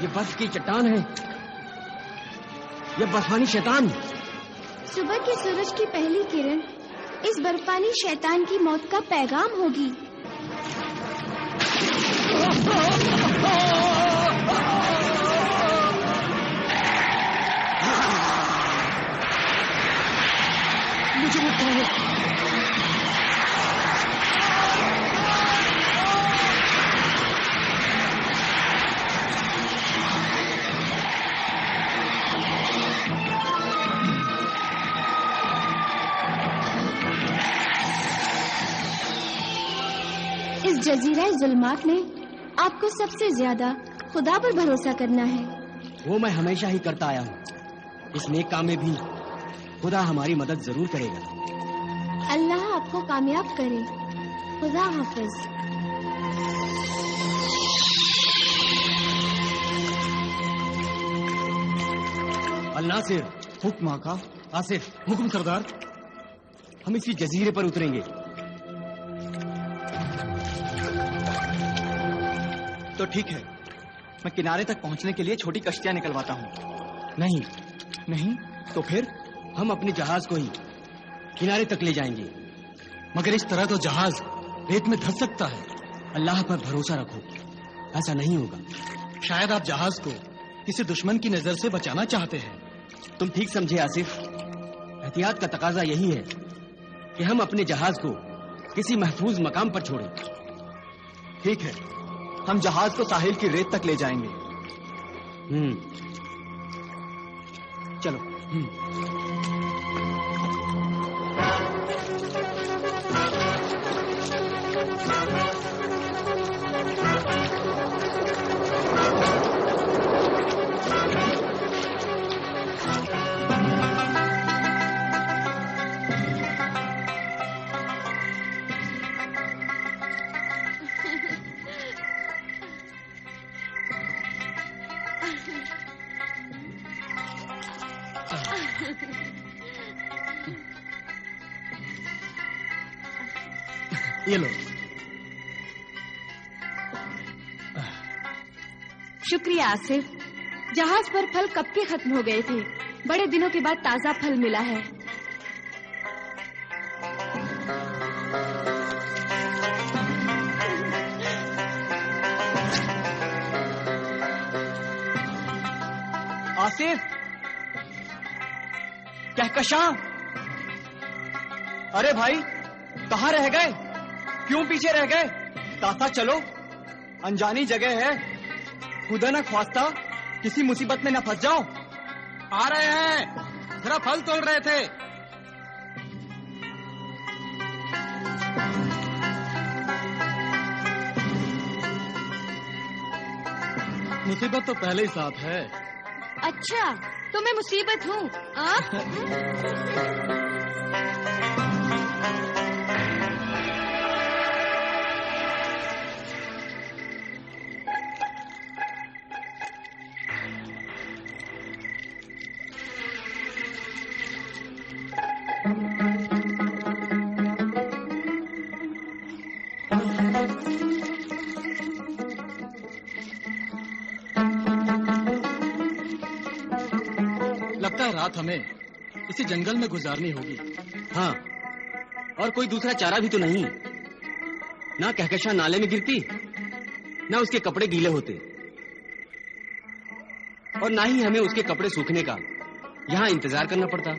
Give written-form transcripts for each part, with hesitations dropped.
ये बर्फ की चट्टान है, ये बर्फानी शैतान। सुबह के सूरज की पहली किरण इस बर्फानी शैतान की मौत का पैगाम होगी। मुझे उठाओ। इस जजीरा जुल्मात में आपको सबसे ज्यादा खुदा पर भरोसा करना है। वो मैं हमेशा ही करता आया हूँ। इस नेक काम में भी खुदा हमारी मदद जरूर करेगा। अल्लाह आपको कामयाब करे। खुदा हाफिज। अल-नासिर। हुक्म आका। आसिफ, हुक्म सरदार। हम इसी जजीरे पर उतरेंगे। तो ठीक है, मैं किनारे तक पहुंचने के लिए छोटी कश्तियां निकलवाता हूँ। नहीं, नहीं तो फिर? हम अपने जहाज को ही किनारे तक ले जाएंगे। मगर इस तरह तो जहाज रेत में धंस सकता है। अल्लाह पर भरोसा रखो, ऐसा नहीं होगा। शायद आप जहाज को किसी दुश्मन की नजर से बचाना चाहते हैं। तुम ठीक समझे आसिफ। एहतियात का तकाजा यही है कि हम अपने जहाज को किसी महफूज मकाम पर छोड़ें। ठीक है, हम जहाज को साहिल की रेत तक ले जाएंगे। चलो। ये लो। शुक्रिया आसिफ। जहाज पर फल कब के खत्म हो गए थे। बड़े दिनों के बाद ताजा फल मिला है। आसिफ, कहकशां। अरे भाई, कहाँ रह गए? क्यों पीछे रह गए? साथ चलो, अनजानी जगह है। खुदा न ख्वास्ता किसी मुसीबत में न फंस जाओ। आ रहे हैं, जरा फल तोड़ रहे थे। मुसीबत तो पहले ही साथ है। अच्छा, तो मैं मुसीबत हूँ। लगता है रात हमें इसी जंगल में गुजारनी होगी। हाँ, और कोई दूसरा चारा भी तो नहीं। ना कहकशां नाले में गिरती, ना उसके कपड़े गीले होते, और ना ही हमें उसके कपड़े सूखने का यहाँ इंतजार करना पड़ता।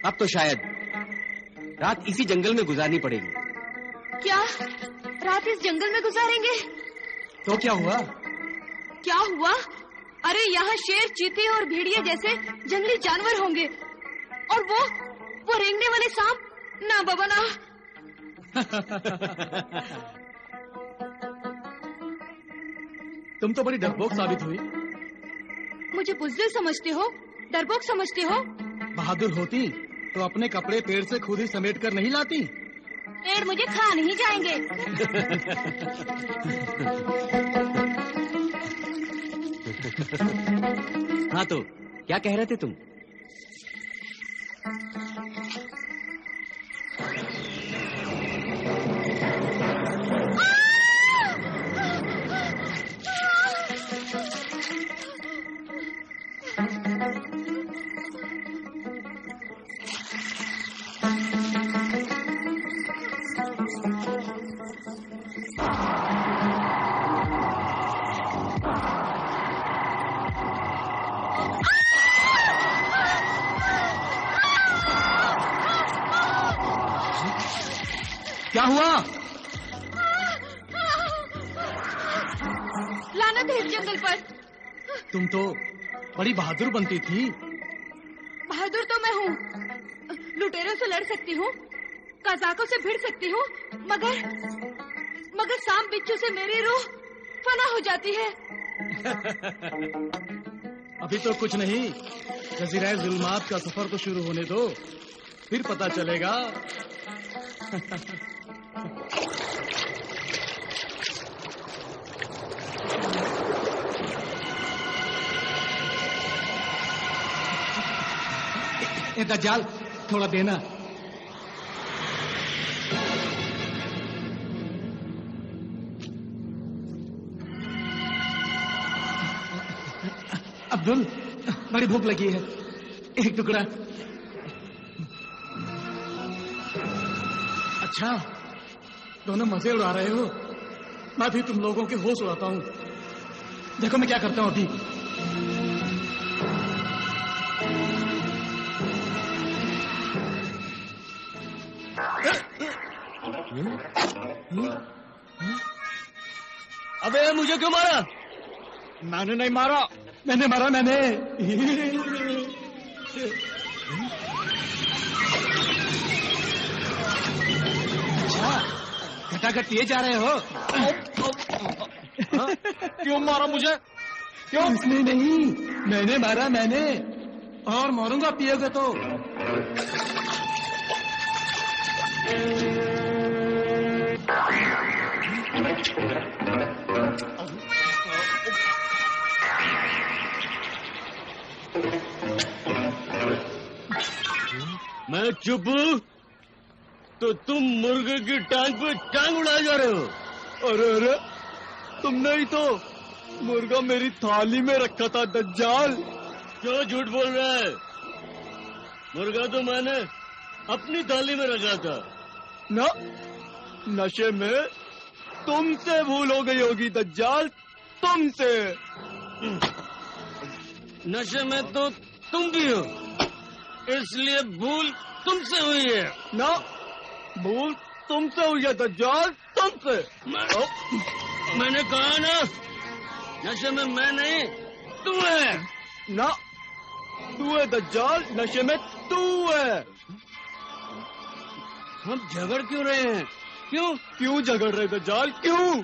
अब तो शायद रात इसी जंगल में गुजारनी पड़ेगी। क्या रात इस जंगल में गुजारेंगे? तो क्या हुआ? क्या हुआ? अरे यहाँ शेर, चीते और भेड़िए जैसे जंगली जानवर होंगे, और वो रेंगने वाले सांप। ना बाबा ना। तुम तो बड़ी डरपोक साबित हुई। मुझे बुज़दिल समझते हो? डरपोक समझते हो? बहादुर होती तो अपने कपड़े पेड़ से खुद ही समेट कर नहीं लाती। पेड़ मुझे खा नहीं जाएंगे। हाँ, तो क्या कह रहे थे तुम? क्या हुआ? लानत है इस जंगल पर। तुम तो बड़ी बहादुर बनती थी। बहादुर तो मैं हूँ, लुटेरों से लड़ सकती हूँ, कज़ाकों से भिड़ सकती हूँ, मगर सांप बिच्छू से मेरी रूह फना हो जाती है। अभी तो कुछ नहीं, जज़ीरा ज़ुल्मात का सफर तो शुरू होने दो, फिर पता चलेगा। ए दज्जाल, थोड़ा देना। अब्दुल, बड़ी भूख लगी है, एक टुकड़ा। अच्छा, दोनों मजे उड़ा रहे हो, मैं भी तुम लोगों के होश उड़ाता हूँ। देखो मैं क्या करता हूँ अभी। अबे मुझे क्यों मारा? मैंने नहीं मारा, मैंने मारा, मैंने। अच्छा, घटाघट किए जा रहे हो? क्यों मारा मुझे? क्यों? इसने नहीं, मैंने मारा, मैंने। और मारूंगा पियोगे तो। मैं चुप हूँ तो तुम मुर्गे की टांग पे टांग उड़ाए जा रहे हो। अरे अरे, तुमने ही तो मुर्गा मेरी थाली में रखा था दज्जाल। क्यों झूठ बोल रहा है? मुर्गा तो मैंने अपनी थाली में रखा था ना। नशे में तुमसे भूल हो गई होगी दज्जाल, तुमसे। नशे में तो तुम भी हो, इसलिए भूल तुमसे हुई है। ना, भूल तुमसे हुई है दज्जाल, तुमसे। मैंने कहा ना, नशे में मैं नहीं तू है। ना, तू है दज्जाल, नशे में तू है। हम झगड़ क्यों रहे हैं? क्यों क्यों झगड़ रहे दज्जाल, क्यों?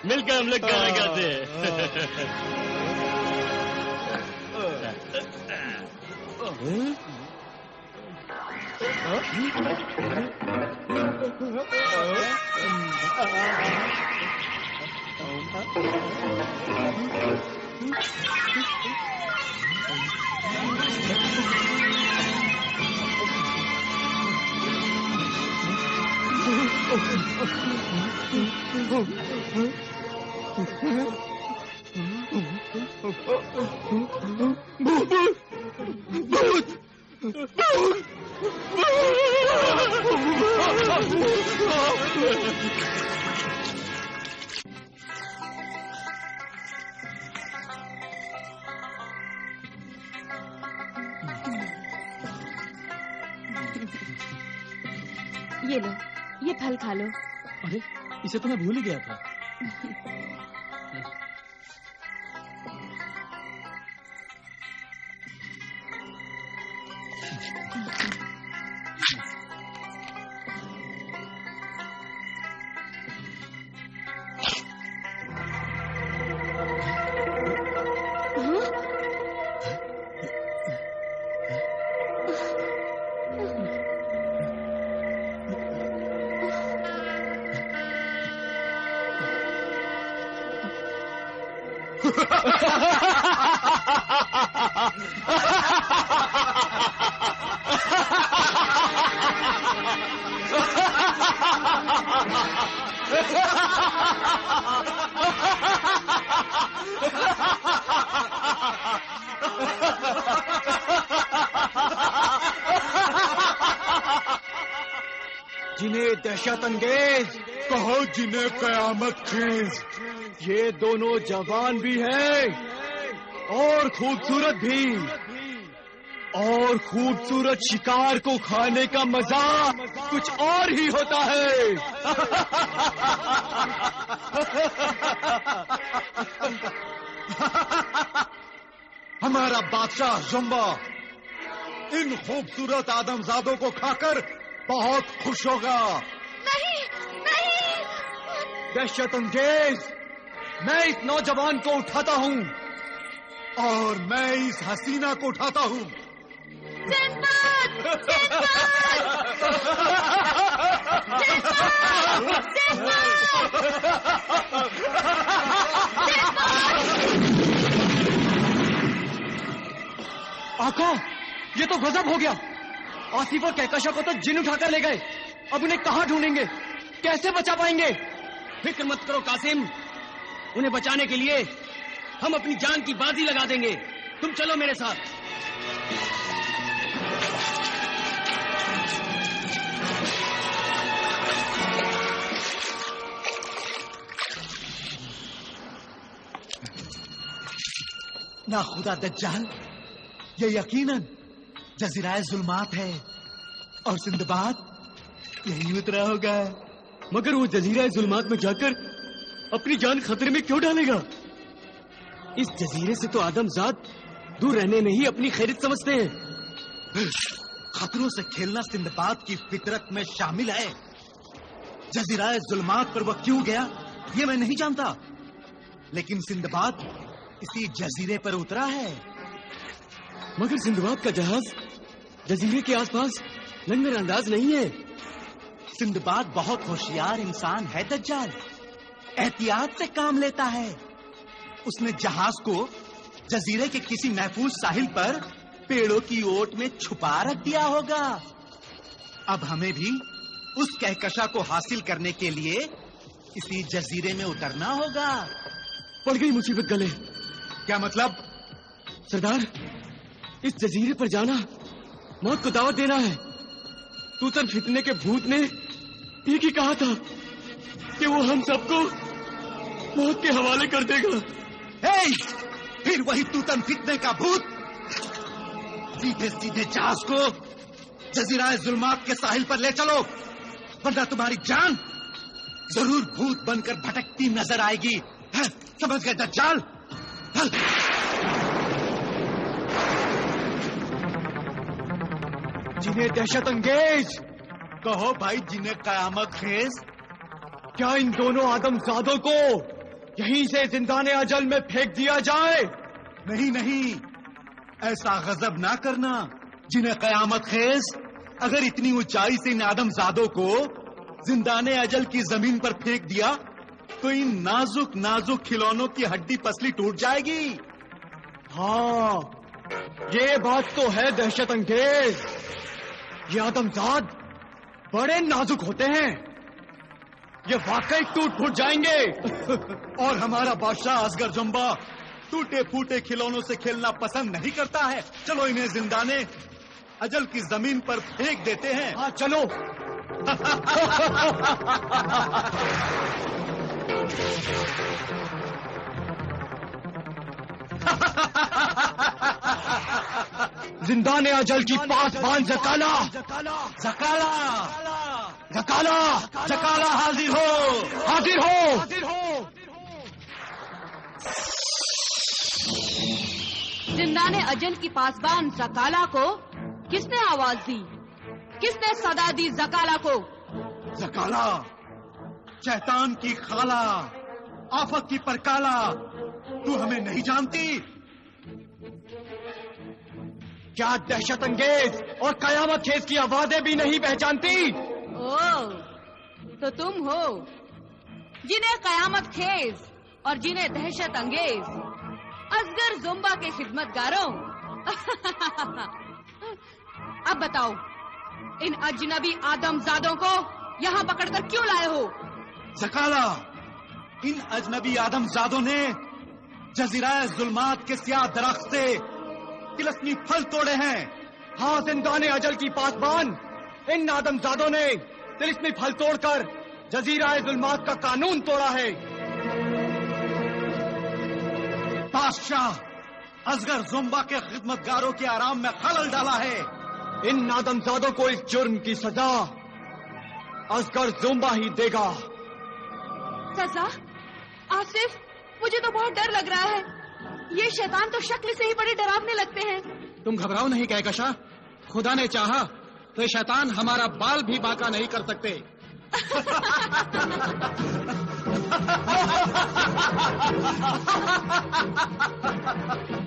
मिलकर हम लोग गाना गाते हैं। ये लो, ये फल खा लो। अरे, इसे तो मैं भूल ही गया था। जिन्हें दहशत अंगेज, कहो जिन्हें कयामत खेज। ये दोनों जवान भी हैं और खूबसूरत भी, और खूबसूरत शिकार को खाने का मजा कुछ और ही होता है। हमारा बादशाह जुम्बा इन खूबसूरत आदमजादों को खाकर बहुत खुश होगा। नहीं नहीं, दहशत अंगेज, मैं इस नौजवान को उठाता हूँ और मैं इस हसीना को उठाता हूँ। सिंदबाद! आका, ये तो गजब हो गया। आसिफ और कहकशा को तो जिन उठाकर ले गए, अब उन्हें कहाँ ढूंढेंगे, कैसे बचा पाएंगे? फिक्र मत करो कासिम, उन्हें बचाने के लिए हम अपनी जान की बाजी लगा देंगे। तुम चलो मेरे साथ। ना खुदा दज्जाल, ये यकीनन जज़ीराए जुल्मात है और सिंदबाद यही उतरा होगा। मगर वो जजीरा जुल्मात में जाकर अपनी जान खतरे में क्यों डालेगा? इस जजीरे से तो आदमजाद दूर रहने में ही अपनी खैरियत समझते हैं। खतरों से खेलना सिंदबाद की फितरत में शामिल है। जज़ीराए जुल्मात पर वह क्यों गया ये मैं नहीं जानता, लेकिन सिंदबाद इसी जजीरे पर उतरा है। मगर सिंदबाद का जहाज जजीरे के आसपास लंगर अंदाज नहीं है। सिंदबाद बहुत होशियार इंसान है दज्जाल, एहतियात से काम लेता है। उसने जहाज को जजीरे के किसी महफूज साहिल पर पेड़ों की ओट में छुपा रख दिया होगा। अब हमें भी उस कहकशा को हासिल करने के लिए इसी जजीरे में उतरना होगा। पड़ गई मुसीबत गले। क्या मतलब? सरदार, इस जजीरे पर जाना मौत को दावत देना है। तूतन फितने के भूत ने एक ही कहा था कि वो हम सबको मौत के हवाले कर देगा। फिर वही तूतन फितने का भूत सीधे सीधे जहाज को जजीराए जुल्मात के साहिल पर ले चलो, वरना तुम्हारी जान जरूर भूत बनकर भटकती नजर आएगी। समझ गए दज्जाल? जिन्हें दहशत अंगेज, कहो भाई जिन्हें कयामत खेज। क्या इन दोनों आदमजादों को यहीं से जिंदाने अजल में फेंक दिया जाए? नहीं नहीं, ऐसा गजब ना करना जिन्हें कयामत खेज। अगर इतनी ऊंचाई से इन आदमजादों को जिंदाने अजल की जमीन पर फेंक दिया तो इन नाजुक नाजुक खिलौनों की हड्डी पसली टूट जाएगी। हाँ, ये बात तो है दहशत अंगेज। ये आदमजाद बड़े नाजुक होते हैं, ये वाकई टूट फूट जाएंगे। और हमारा बादशाह असगर जुम्बा टूटे फूटे खिलौनों से खेलना पसंद नहीं करता है। चलो इन्हें जिंदाने अजल की जमीन पर फेंक देते हैं। हाँ चलो। जिंदाने अजल की पासबान जकाला, जकाला जकाला, जकाला हाजिर हो, हाजिर हो, हाजिर हो। जिंदाने अजल की पासबान जकाला को किसने आवाज दी? किसने सदा दी जकाला को? जकाला, शैतान की खाला, आफत की परकाला, तू हमें नहीं जानती? क्या दहशत अंगेज और कयामत खेज की आवाजें भी नहीं पहचानती? ओह, तो तुम हो जिन्हें कयामत खेज और जिन्हें दहशत अंगेज असगर ज़ुम्बा के खिदमतगारों। अब बताओ, इन अजनबी आदमजादों को यहाँ पकड़कर क्यों लाए हो? ज़काला, इन अजनबी आदमजादों ने जजीरा जुल्मात के सियाह दरख्त से तिलस्मी फल तोड़े हैं। हाँ, जिंदाने अजल की पासबान, इन आदमजादों ने तिलिस्मी फल तोड़कर जजीरा जुल्मात का कानून तोड़ा है। बादशाह, असगर ज़ुम्बा के खिदमतगारों के आराम में खलल डाला है। इन आदमजादों को इस जुर्म की सजा असगर ज़ुम्बा ही देगा। सजा? आसिफ, मुझे तो बहुत डर लग रहा है। ये शैतान तो शक्ल से ही बड़े डरावने लगते हैं। तुम घबराओ नहीं कहकशा, खुदा ने चाहा तो शैतान हमारा बाल भी बांका नहीं कर सकते।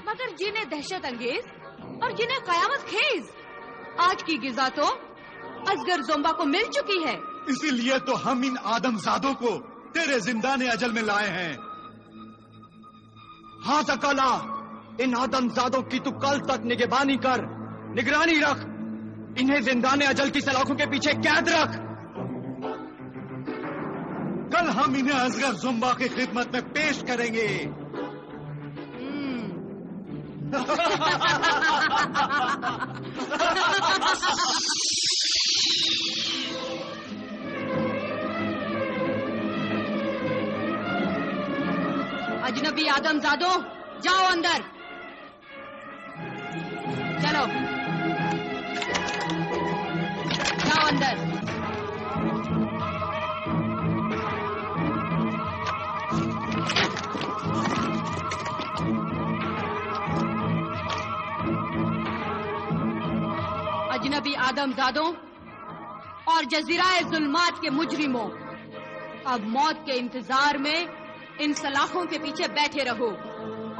मगर जिन्हें दहशत अंगेज और जिन्हें कयामत खेज आज की गिज़ा तो असगर ज़ुम्बा को मिल चुकी है। इसीलिए तो हम इन आदमजादों को तेरे जिंदाने अजल में लाए हैं। हाँ ज़काला, इन आदमजादों की तू कल तक निगरानी कर, निगरानी रख। इन्हें जिंदाने अजल की सलाखों के पीछे कैद रख। कल हम इन्हें असगर ज़ुम्बा की खिदमत में पेश करेंगे। अजनबी आदमजादों, जाओ अंदर। चलो, जाओ अंदर। अजनबी आदमजादों और जजीराए जुल्मात के मुजरिमों, अब मौत के इंतजार में इन सलाखों के पीछे बैठे रहो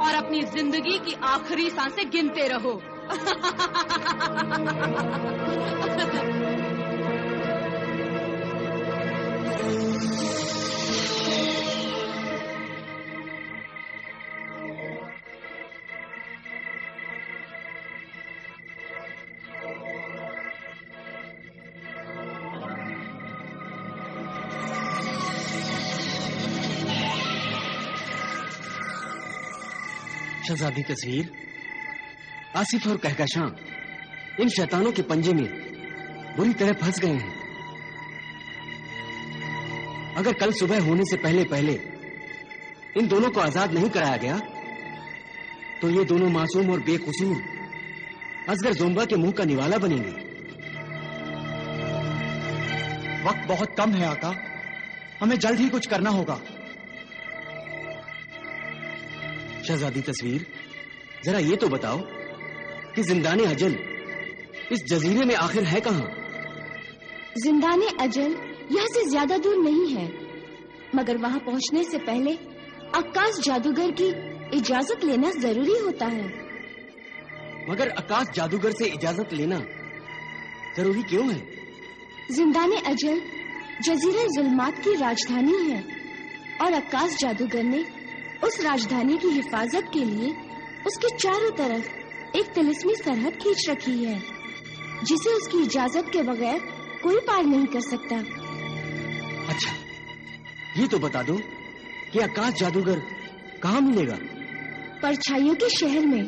और अपनी जिंदगी की आखिरी सांसें गिनते रहो। शहजादी तस्वीर, आसिफ और कहकशां इन शैतानों के पंजे में बुरी तरह फंस गए हैं। अगर कल सुबह होने से पहले पहले इन दोनों को आजाद नहीं कराया गया तो ये दोनों मासूम और बेकसूर असगर ज़ुम्बा के मुंह का निवाला बनेंगे। वक्त बहुत कम है आका, हमें जल्द ही कुछ करना होगा। शहजादी तस्वीर, जरा ये तो बताओ कि जिंदाने अजल इस जजीरे में आखिर है कहां? जिंदाने अजल यहाँ से ज्यादा दूर नहीं है, मगर वहाँ पहुँचने से पहले अक्कास जादूगर की इजाजत लेना जरूरी होता है। मगर आकाश जादूगर से इजाजत लेना जरूरी क्यों है? जिंदाने अजल जजीरे जुल्मात की राजधानी है और अक्कास जादूगर ने उस राजधानी की हिफाजत के लिए उसके चारों तरफ एक तिलिस्मी सरहद खींच रखी है, जिसे उसकी इजाजत के बगैर कोई पार नहीं कर सकता। अच्छा, ये तो बता दो कि आकाश जादूगर कहाँ मिलेगा? परछाइयों के शहर में।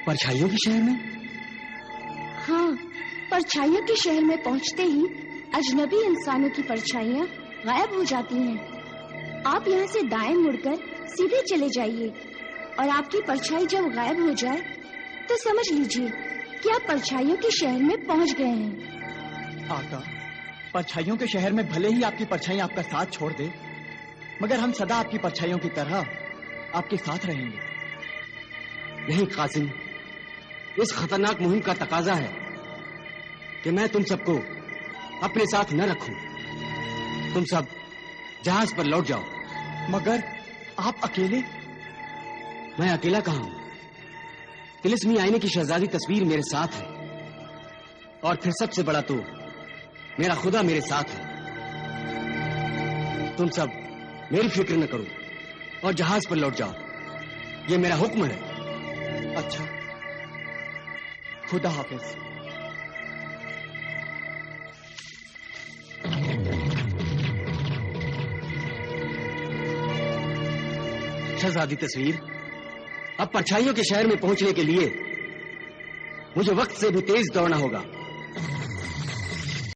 परछाइयों के शहर में? हाँ, परछाइयों के शहर में पहुँचते ही अजनबी इंसानों की परछाइयाँ गायब हो जाती हैं। आप यहाँ से दाएं मुड़कर सीधे चले जाइए और आपकी परछाई जब गायब हो जाए तो समझ लीजिए कि आप परछाइयों के शहर में पहुँच गए हैं। आका, परछाइयों के शहर में भले ही आपकी परछाई आपका साथ छोड़ दे, मगर हम सदा आपकी परछाइयों की तरह आपके साथ रहेंगे। नहीं कासिम, इस खतरनाक मुहिम का तकाजा है कि मैं तुम सबको अपने साथ न रखूं। तुम सब जहाज पर लौट जाओ। मगर आप अकेले? मैं अकेला कहाँ हूं? तिलिस्मी आईने की शहजादी तस्वीर मेरे साथ है, और फिर सबसे बड़ा तो मेरा खुदा मेरे साथ है। तुम सब मेरी फिक्र न करो और जहाज पर लौट जाओ। ये मेरा हुक्म है। अच्छा, खुदा हाफिज। शहजादी तस्वीर, अब परछाइयों के शहर में पहुंचने के लिए मुझे वक्त से भी तेज दौड़ना होगा।